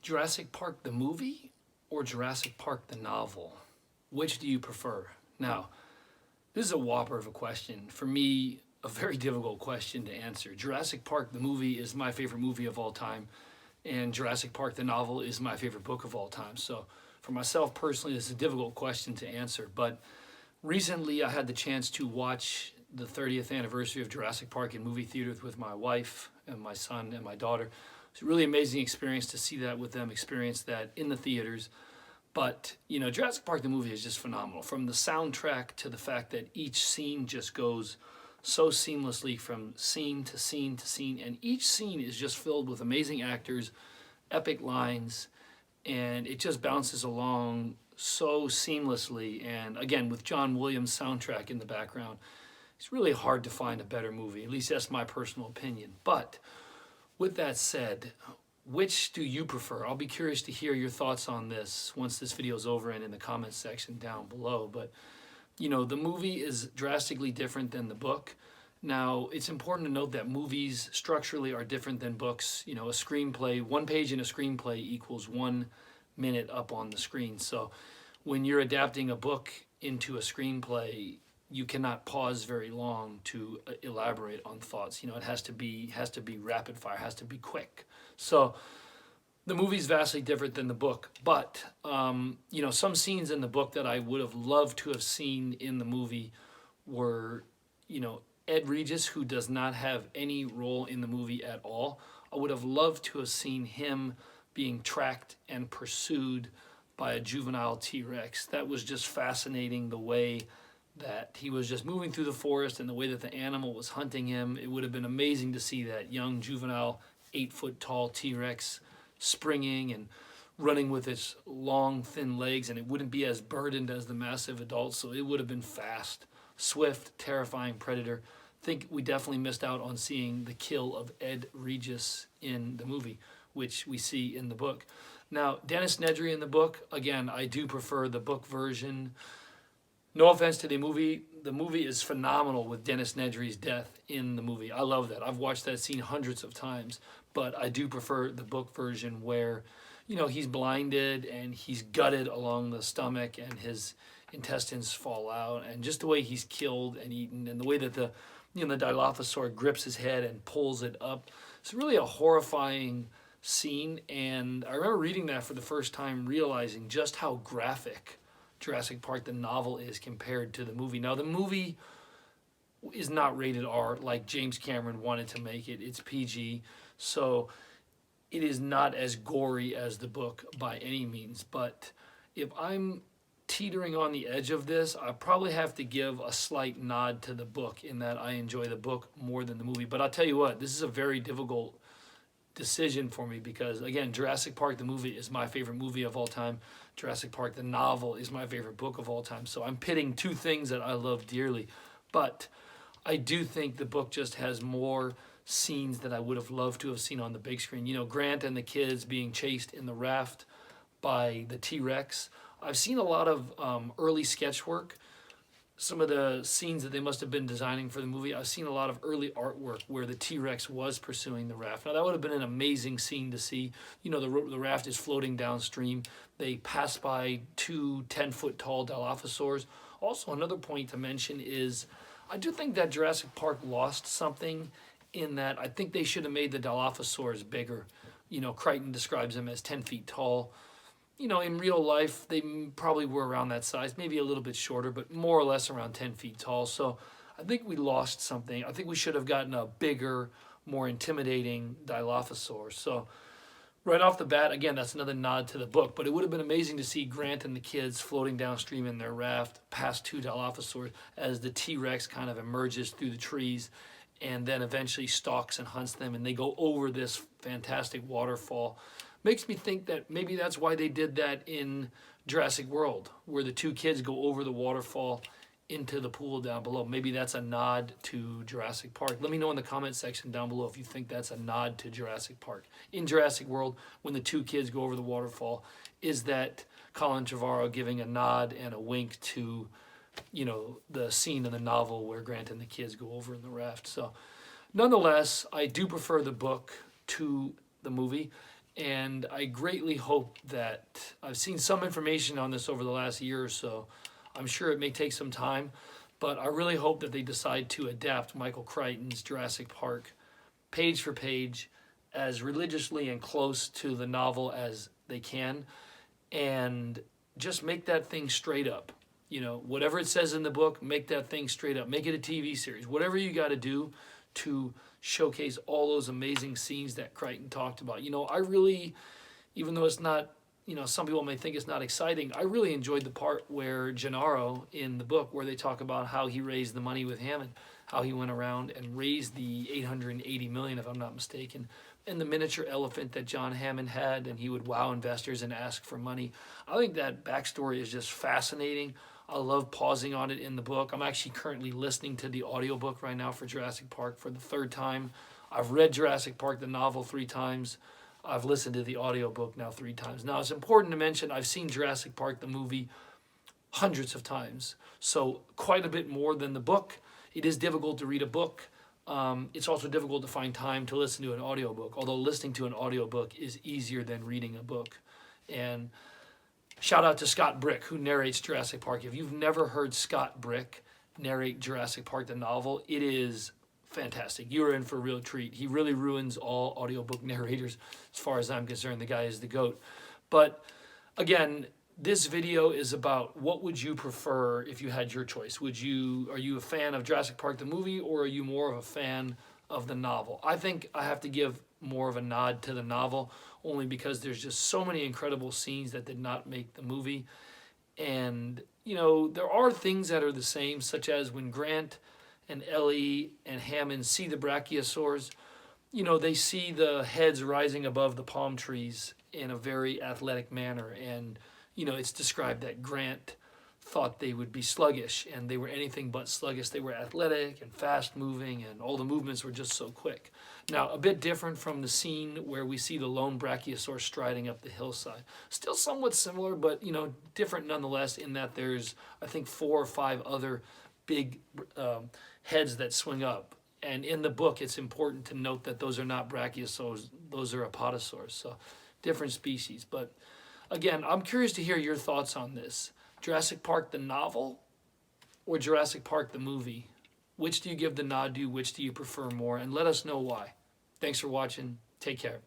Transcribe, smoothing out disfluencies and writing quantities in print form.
Jurassic Park the movie or Jurassic Park the novel? Which do you prefer? Now, this is a whopper of a question. For me, a very difficult question to answer. Jurassic Park the movie is my favorite movie of all time, and Jurassic Park the novel is my favorite book of all time. So for myself personally, it's a difficult question to answer. But recently I had the chance to watch the 30th anniversary of Jurassic Park in movie theaters with my wife and my son and my daughter. It's a really amazing experience to see that with them, experience that in the theaters. But, you know, Jurassic Park the movie is just phenomenal. From the soundtrack to the fact that each scene just goes so seamlessly from scene to scene to scene. And each scene is just filled with amazing actors, epic lines, and it just bounces along so seamlessly. And again, with John Williams' soundtrack in the background, it's really hard to find a better movie. At least that's my personal opinion. But with that said, which do you prefer? I'll be curious to hear your thoughts on this once this video is over and in the comments section down below. But, you know, the movie is drastically different than the book. Now, it's important to note that movies structurally are different than books. You know, a screenplay, one page in a screenplay equals 1 minute up on the screen. So when you're adapting a book into a screenplay, you cannot pause very long to elaborate on thoughts. You know, it has to be rapid fire, has to be quick. So the movie's vastly different than the book, but you know, some scenes in the book that I would have loved to have seen in the movie were, you know, Ed Regis, who does not have any role in the movie at all. I would have loved to have seen him being tracked and pursued by a juvenile T-Rex. That was just fascinating, the way that he was just moving through the forest and the way that the animal was hunting him. It would have been amazing to see that young juvenile 8-foot tall T-Rex springing and running with its long thin legs, and it wouldn't be as burdened as the massive adult, so it would have been fast, swift, terrifying predator. I think we definitely missed out on seeing the kill of Ed Regis in the movie, which we see in the book. Now, Dennis Nedry in the book, again, I do prefer the book version. No offense to the movie is phenomenal with Dennis Nedry's death in the movie. I love that. I've watched that scene hundreds of times, but I do prefer the book version where, you know, he's blinded and he's gutted along the stomach and his intestines fall out, and just the way he's killed and eaten, and the way that the Dilophosaur grips his head and pulls it up. It's really a horrifying scene, and I remember reading that for the first time, realizing just how graphic Jurassic Park the novel is compared to the movie. Now, the movie is not rated R like James Cameron wanted to make it. It's PG, so it is not as gory as the book by any means. But if I'm teetering on the edge of this, I probably have to give a slight nod to the book in that I enjoy the book more than the movie. But I'll tell you what, this is a very difficult decision for me because, again, Jurassic Park the movie is my favorite movie of all time. Jurassic Park the novel is my favorite book of all time. So I'm pitting two things that I love dearly. But I do think the book just has more scenes that I would have loved to have seen on the big screen. You know, Grant and the kids being chased in the raft by the T-Rex. I've seen a lot of early sketch work. Some of the scenes that they must have been designing for the movie, I've seen a lot of early artwork where the T-Rex was pursuing the raft. Now, that would have been an amazing scene to see. You know, the raft is floating downstream. They pass by two 10-foot tall Dilophosaurs. Also, another point to mention is I do think that Jurassic Park lost something in that I think they should have made the Dilophosaurs bigger. You know, Crichton describes them as 10 feet tall. You know, in real life, they probably were around that size, maybe a little bit shorter, but more or less around 10 feet tall. So I think we lost something. I think we should have gotten a bigger, more intimidating Dilophosaur. So right off the bat, again, that's another nod to the book, but it would have been amazing to see Grant and the kids floating downstream in their raft past two Dilophosaurs as the T-Rex kind of emerges through the trees and then eventually stalks and hunts them, and they go over this fantastic waterfall. Makes me think that maybe that's why they did that in Jurassic World, where the two kids go over the waterfall into the pool down below. Maybe that's a nod to Jurassic Park. Let me know in the comment section down below if you think that's a nod to Jurassic Park. In Jurassic World, when the two kids go over the waterfall, is that Colin Trevorrow giving a nod and a wink to, you know, the scene in the novel where Grant and the kids go over in the raft? So nonetheless, I do prefer the book to the movie. And I greatly hope that I've seen some information on this over the last year or so. I'm sure it may take some time, but I really hope that they decide to adapt Michael Crichton's Jurassic Park page for page as religiously and close to the novel as they can, and just make that thing straight up. You know, whatever it says in the book, make that thing straight up. Make it a TV series. Whatever you got to do to showcase all those amazing scenes that Crichton talked about. You know, I really, even though it's not, you know, some people may think it's not exciting, I really enjoyed the part where Gennaro in the book, where they talk about how he raised the money with Hammond, how he went around and raised the 880 million, if I'm not mistaken, and the miniature elephant that John Hammond had, and he would wow investors and ask for money. I think that backstory is just fascinating. I love pausing on it in the book. I'm actually currently listening to the audiobook right now for Jurassic Park for the third time. I've read Jurassic Park, the novel, 3 times. I've listened to the audiobook now 3 times. Now, it's important to mention I've seen Jurassic Park, the movie, hundreds of times. So quite a bit more than the book. It is difficult to read a book. It's also difficult to find time to listen to an audiobook, although listening to an audiobook is easier than reading a book. And shout out to Scott Brick, who narrates Jurassic Park. If you've never heard Scott Brick narrate Jurassic Park, the novel, it is fantastic. You're in for a real treat. He really ruins all audiobook narrators. As far as I'm concerned, the guy is the GOAT. But again, this video is about what would you prefer if you had your choice. Are you a fan of Jurassic Park the movie, or are you more of a fan of the novel? I think I have to give more of a nod to the novel, only because there's just so many incredible scenes that did not make the movie. And, you know, there are things that are the same, such as when Grant and Ellie and Hammond see the brachiosaurs, you know, they see the heads rising above the palm trees in a very athletic manner. And, you know, it's described that Grant thought they would be sluggish, and they were anything but sluggish. They were athletic and fast moving, and all the movements were just so quick. Now, a bit different from the scene where we see the lone brachiosaur striding up the hillside. Still somewhat similar, but, you know, different nonetheless, in that there's, I think, 4 or 5 other big heads that swing up. And in the book, it's important to note that those are not brachiosaurs, those are apatosaurs, so different species. But again, I'm curious to hear your thoughts on this. Jurassic Park the novel or Jurassic Park the movie? Which do you give the nod to? Which do you prefer more? And let us know why. Thanks for watching. Take care.